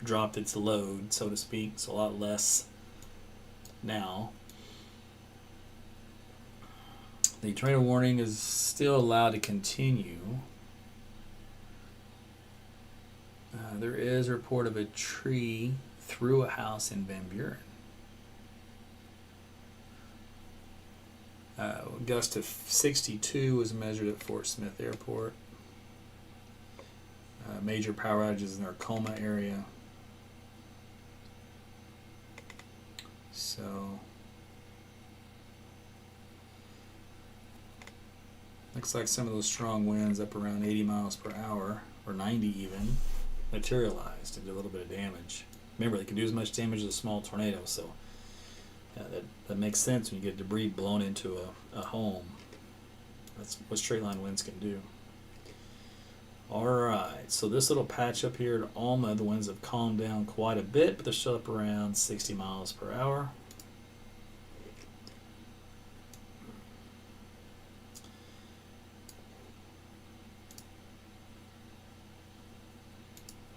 A: dropped its load, so to speak. It's a lot less now. The tornado warning is still allowed to continue. There is a report of a tree through a house in Van Buren. Gust of 62 was measured at Fort Smith Airport. Major power outages in the Arcoma area. So looks like some of those strong winds up around 80 miles per hour, or 90 even, materialized and did a little bit of damage. Remember, they can do as much damage as a small tornado, so that makes sense when you get debris blown into a home. That's what straight line winds can do. Alright, so this little patch up here at Alma, the winds have calmed down quite a bit, but they're still up around 60 miles per hour.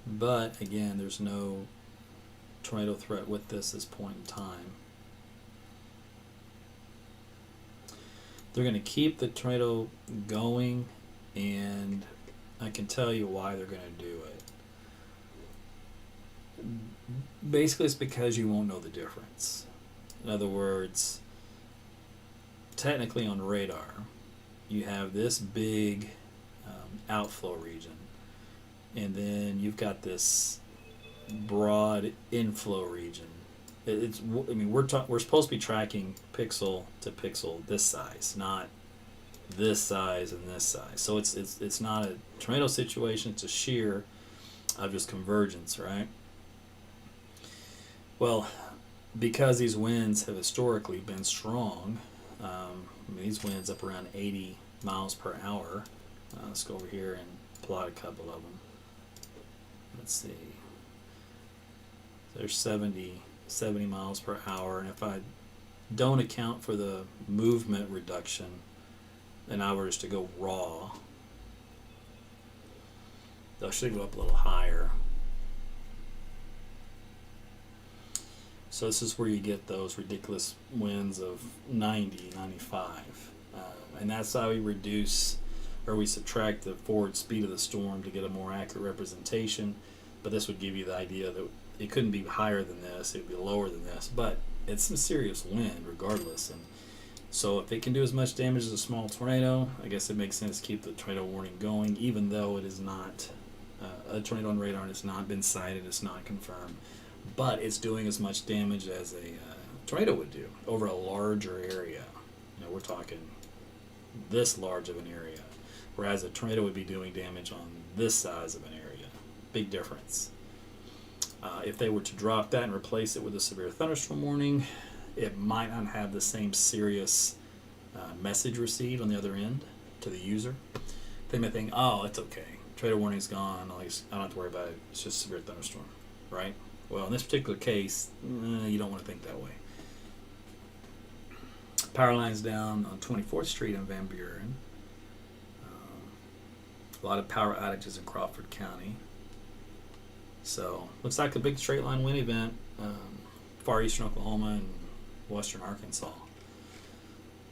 A: But again, there's no tornado threat with this point in time. They're going to keep the tornado going, and I can tell you why they're going to do it. Basically, it's because you won't know the difference. In other words, technically on radar, you have this big outflow region, and then you've got this broad inflow region. It's, I mean, we're supposed to be tracking pixel to pixel this size, not this size and this size. So it's not a tornado situation, it's a shear of just convergence, right? Well, because these winds have historically been strong, these winds up around 80 miles per hour. Let's go over here and plot a couple of them. Let's see. There's 70 miles per hour, and if I don't account for the movement reduction, and I were just to go raw, they should go up a little higher. So this is where you get those ridiculous winds of 90, 95. And that's how we reduce, or we subtract the forward speed of the storm to get a more accurate representation. But this would give you the idea that it couldn't be higher than this, it would be lower than this. But it's some serious wind regardless. And so if it can do as much damage as a small tornado, I guess it makes sense to keep the tornado warning going, even though it is not a tornado on radar and it's not been sighted, it's not confirmed. But it's doing as much damage as a tornado would do over a larger area. You know, we're talking this large of an area, whereas a tornado would be doing damage on this size of an area. Big difference. If they were to drop that and replace it with a severe thunderstorm warning, it might not have the same serious message received on the other end to the user. They may think, oh, it's okay. Tornado warning's gone. I don't have to worry about it. It's just a severe thunderstorm, right? Well, in this particular case, you don't want to think that way. Power lines down on 24th Street in Van Buren. A lot of power outages in Crawford County. So, looks like a big straight line wind event, far eastern Oklahoma and western Arkansas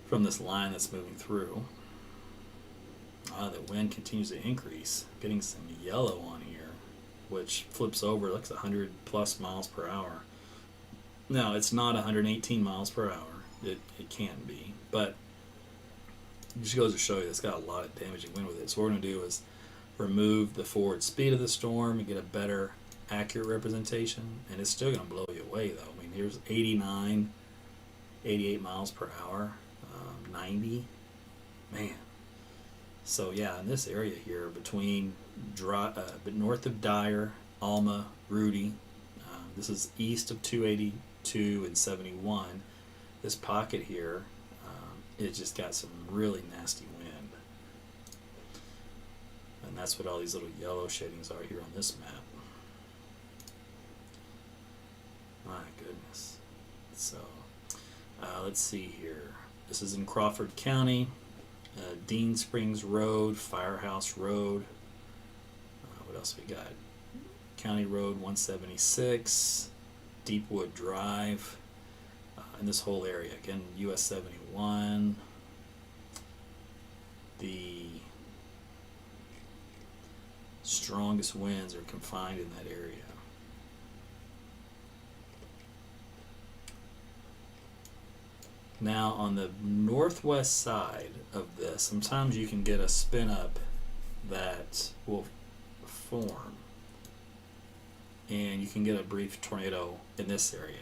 A: from this line that's moving through. The wind continues to increase, getting some yellow on here, which flips over, looks 100 plus miles per hour. Now, it's not 118 miles per hour. It can be, but it just goes to show you it's got a lot of damaging wind with it. So what we're going to do is remove the forward speed of the storm and get a better accurate representation, and it's still going to blow you away though. I mean, here's 89, 88 miles per hour, 90, man. So yeah, in this area here between north of Dyer, Alma, Rudy, this is east of 282 and 71. This pocket here, it just got some really nasty wind, and that's what all these little yellow shadings are here on this map. My goodness. So let's see here. This is in Crawford County, Dean Springs Road, Firehouse Road. What else we got? County Road 176, Deepwood Drive, in this whole area. Again, US 71. Strongest winds are confined in that area. Now on the northwest side of this, sometimes you can get a spin up that will form, and you can get a brief tornado in this area,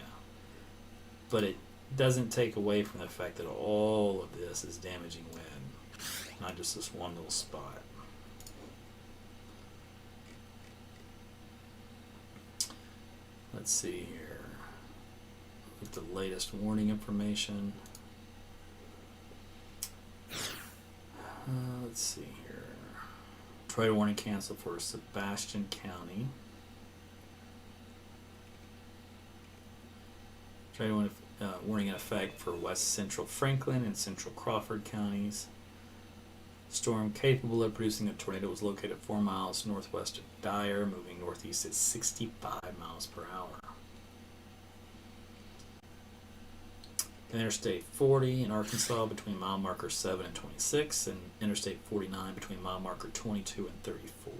A: but it doesn't take away from the fact that all of this is damaging wind, not just this one little spot. Let's see here with the latest warning information. Let's see here. Tornado warning canceled for Sebastian County. Tornado warning in effect for West Central Franklin and Central Crawford counties. Storm capable of producing a tornado was located 4 miles northwest of Dyer, moving northeast at 65 miles per hour. Interstate 40 in Arkansas between mile marker 7 and 26, and Interstate 49 between mile marker 22 and 34.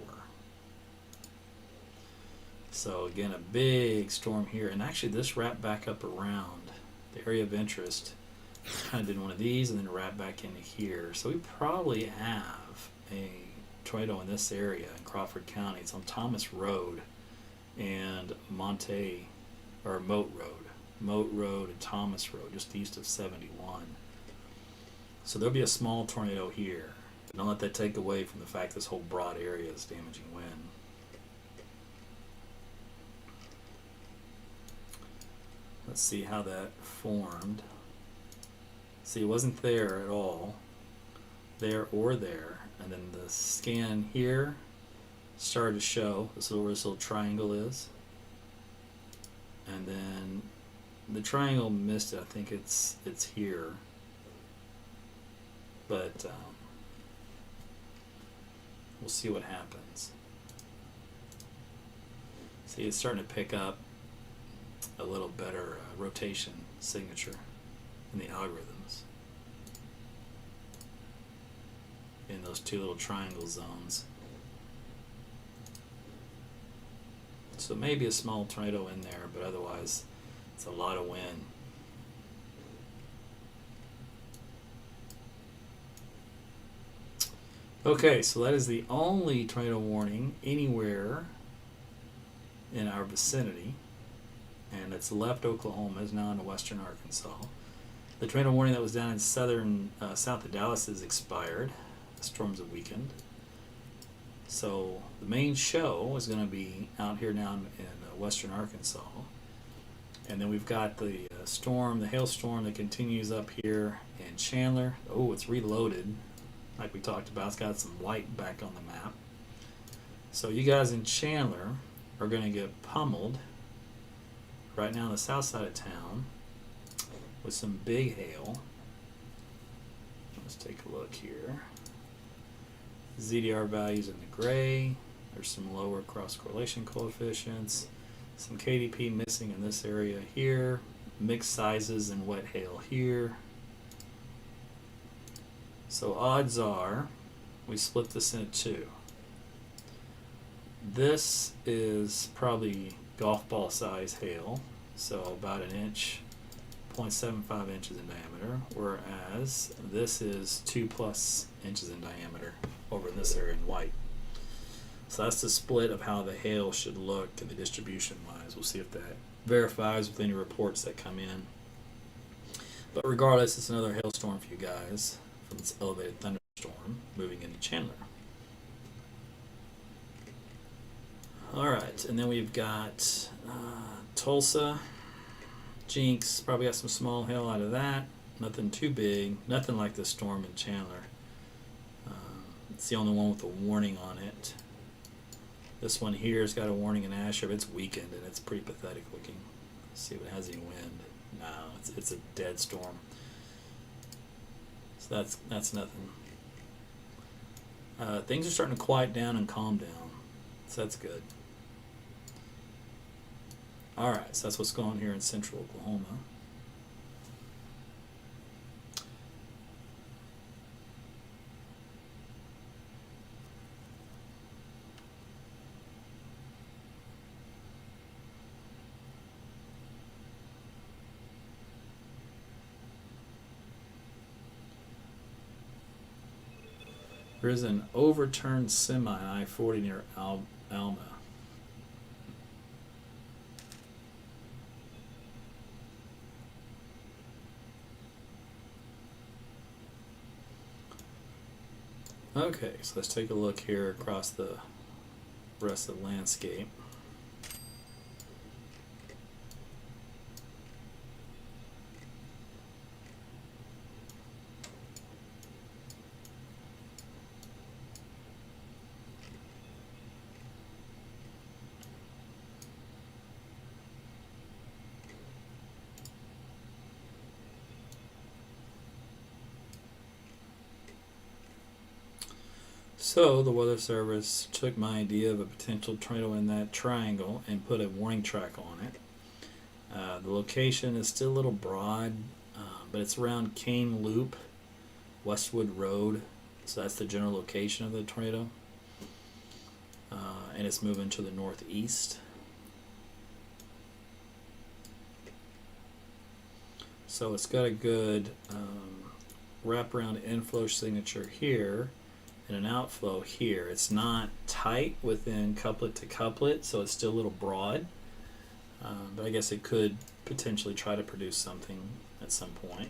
A: So again, a big storm here, and actually this wrapped back up around the area of interest. Kind of did one of these and then wrapped back into here. So we probably have a tornado in this area in Crawford County. It's on Thomas Road and Moat Road and Thomas Road, just east of 71. So there'll be a small tornado here. But don't let that take away from the fact this whole broad area is damaging wind. Let's see how that formed. See, it wasn't there at all, there or there, and then the scan here started to show this little, where this little triangle is, and then the triangle missed it. I think it's here, but we'll see what happens. See, it's starting to pick up a little better rotation signature in the algorithms in those two little triangle zones. So maybe a small tornado in there, but otherwise it's a lot of wind. Okay, so that is the only tornado warning anywhere in our vicinity, and it's left Oklahoma, is now into western Arkansas. The tornado warning that was down in southern south of Dallas is expired. The storms have weakened. So the main show is going to be out here now in western Arkansas. And then we've got the storm, the hailstorm that continues up here in Chandler. Oh, it's reloaded. Like we talked about, it's got some white back on the map. So you guys in Chandler are going to get pummeled right now on the south side of town with some big hail. Let's take a look here. ZDR values in the gray. There's some lower cross correlation coefficients. Some KDP missing in this area here. Mixed sizes and wet hail here. So odds are we split this into two. This is probably golf ball size hail, so about an inch, 0.75 inches in diameter, whereas this is 2+ inches in diameter over in this area in white. So that's the split of how the hail should look and the distribution wise. We'll see if that verifies with any reports that come in. But regardless, it's another hailstorm for you guys from this elevated thunderstorm moving into Chandler. Alright, and then we've got Tulsa, Jinx, probably got some small hail out of that. Nothing too big, nothing like the storm in Chandler. It's the only one with a warning on it. This one here has got a warning in Asher, but it's weakened and it's pretty pathetic looking. Let's see if it has any wind. No, it's a dead storm. So that's nothing. Things are starting to quiet down and calm down, so that's good. Alright, so that's what's going on here in central Oklahoma. There is an overturned semi on I-40 near Alma. Okay, so let's take a look here across the rest of the landscape. So the Weather Service took my idea of a potential tornado in that triangle and put a warning track on it. The location is still a little broad, but it's around Cane Loop, Westwood Road. So that's the general location of the tornado. And it's moving to the northeast. So it's got a good wraparound inflow signature here and an outflow here. It's not tight within couplet to couplet, so it's still a little broad. But I guess it could potentially try to produce something at some point.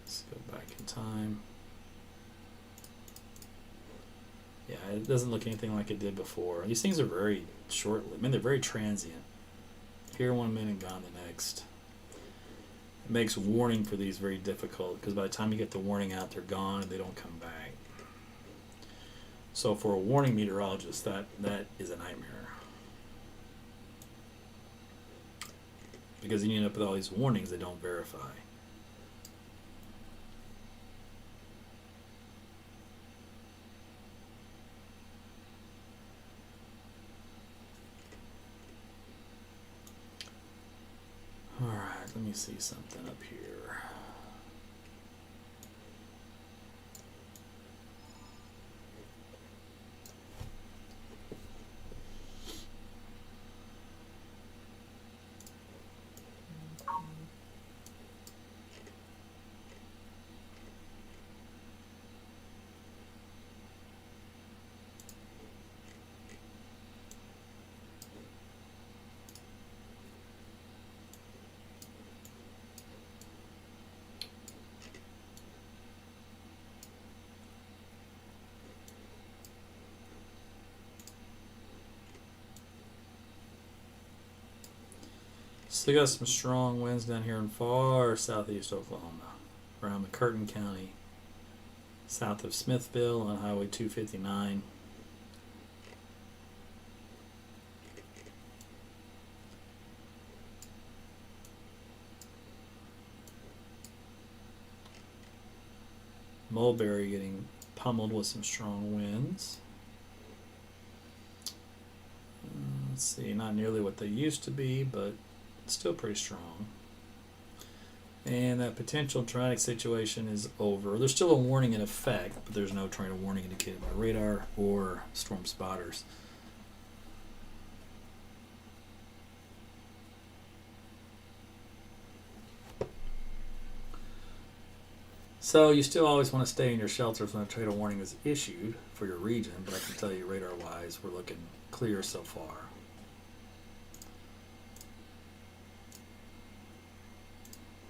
A: Let's go back in time. Yeah, it doesn't look anything like it did before. These things are very short. I mean, they're very transient. Here 1 minute, gone the next. It makes warning for these very difficult because by the time you get the warning out, they're gone and they don't come back. So for a warning meteorologist, that is a nightmare. Because you end up with all these warnings that don't verify. Alright, let me see something up here. Still got some strong winds down here in far southeast Oklahoma, around McCurtain County, south of Smithville on Highway 259. Mulberry getting pummeled with some strong winds. Let's see, not nearly what they used to be, but still pretty strong. And that potential tornadic situation is over. There's still a warning in effect, but there's no tornado warning indicated by radar or storm spotters. So you still always want to stay in your shelters when a tornado warning is issued for your region, but I can tell you radar-wise, we're looking clear so far.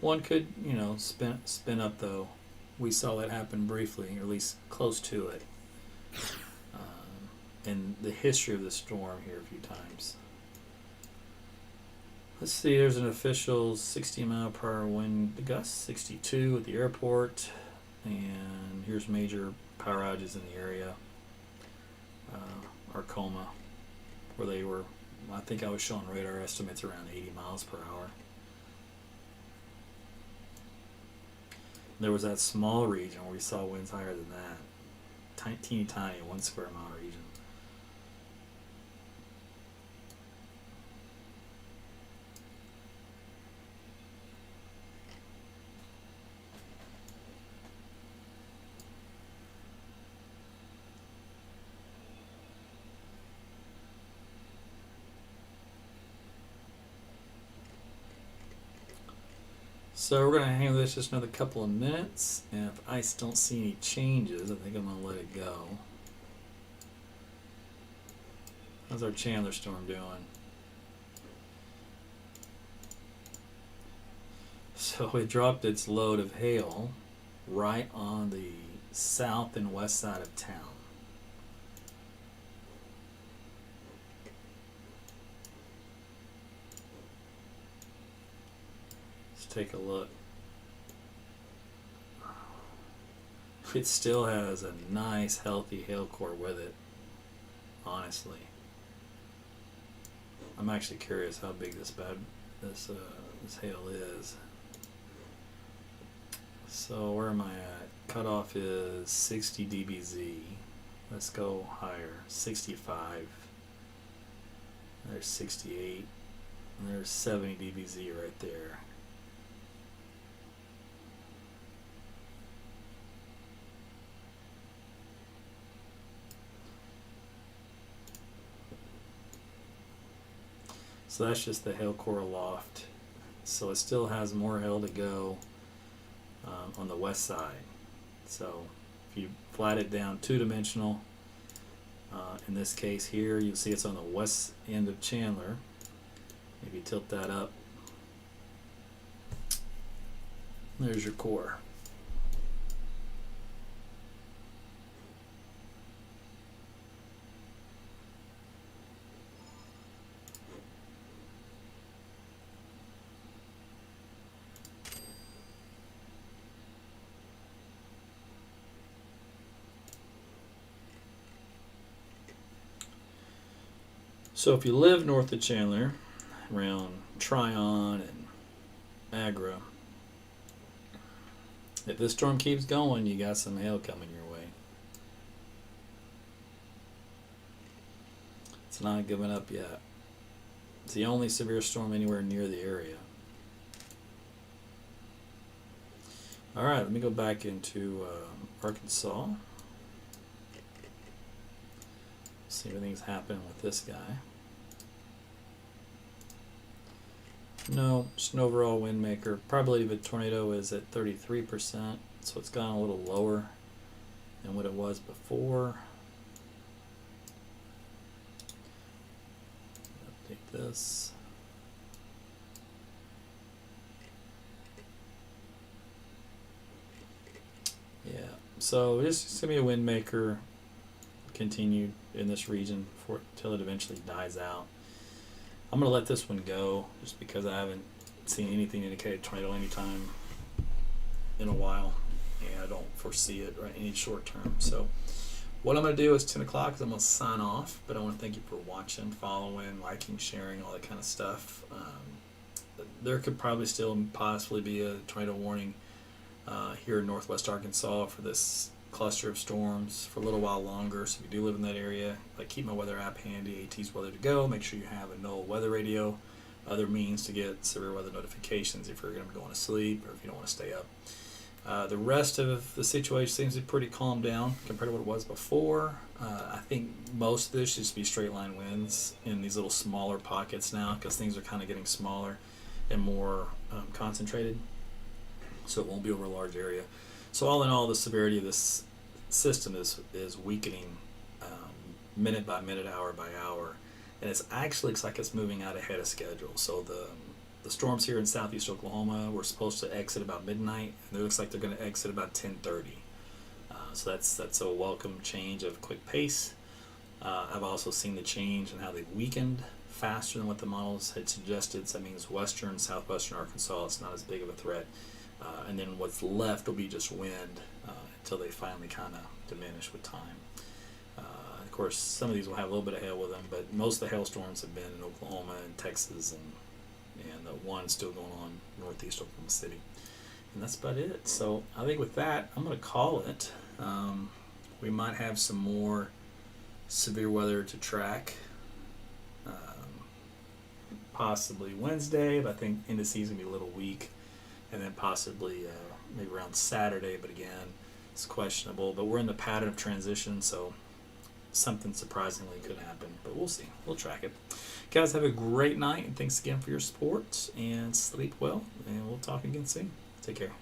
A: One could, spin up though. We saw that happen briefly, or at least close to it, in the history of the storm here a few times. Let's see, there's an official 60-mile-per-hour wind gust, 62 at the airport, and here's major power outages in the area. Arcoma, where they were, I think I was showing radar estimates around 80 miles per hour. There was that small region where we saw winds higher than that. Teeny tiny, 1 square mile region. So we're going to hang with this just another couple of minutes, and if I don't see any changes, I think I'm going to let it go. How's our Chandler storm doing? So it dropped its load of hail right on the south and west side of town. Let's take a look. It still has a nice healthy hail core with it, honestly. I'm actually curious how big this hail is. So where am I at? Cutoff is 60 dBz. Let's go higher. 65. There's 68. And there's 70 dBz right there. So that's just the hail core aloft. So it still has more hail to go on the west side. So if you flat it down two-dimensional, in this case here, you'll see it's on the west end of Chandler. Maybe tilt that up. There's your core. So if you live north of Chandler, around Tryon and Agra, if this storm keeps going, you got some hail coming your way. It's not giving up yet. It's the only severe storm anywhere near the area. All right, let me go back into Arkansas. See if anything's happening with this guy. No, just an overall wind maker. Probability of a tornado is at 33%, so it's gone a little lower than what it was before. Update this. Yeah, so it's just gonna be a wind maker continued in this region until it eventually dies out. I'm going to let this one go just because I haven't seen anything indicate a tornado anytime in a while, and I don't foresee it right any short term. So what I'm going to do is 10 o'clock is I'm going to sign off, but I want to thank you for watching, following, liking, sharing, all that kind of stuff. There could probably still possibly be a tornado warning here in northwest Arkansas for this cluster of storms for a little while longer. So if you do live in that area, like, keep my weather app handy, AT's Weather to Go. Make sure you have a NOAA weather radio, other means to get severe weather notifications if you're going to be going to sleep or if you don't want to stay up. The rest of the situation seems to be pretty calmed down compared to what it was before. I think most of this should just be straight line winds in these little smaller pockets now, because things are kind of getting smaller and more concentrated, so it won't be over a large area. So all in all, the severity of this system is weakening minute by minute, hour by hour, and it's actually looks like it's moving out ahead of schedule. So the storms here in southeast Oklahoma were supposed to exit about midnight, and it looks like they're going to exit about 10:30. So that's a welcome change of quick pace. I've also seen the change in how they weakened faster than what the models had suggested. So that means western, southwestern Arkansas, it's not as big of a threat. And then what's left will be just wind until they finally kind of diminish with time. Of course, some of these will have a little bit of hail with them, but most of the hailstorms have been in Oklahoma and Texas, and the one still going on northeast Oklahoma City. And that's about it. So I think with that, I'm going to call it. We might have some more severe weather to track, possibly Wednesday, but I think end of season will be a little weak. And then possibly maybe around Saturday, but again, it's questionable. But we're in the pattern of transition, so something surprisingly could happen. But we'll see. We'll track it. Guys, have a great night, and thanks again for your support, and sleep well, and we'll talk again soon. Take care.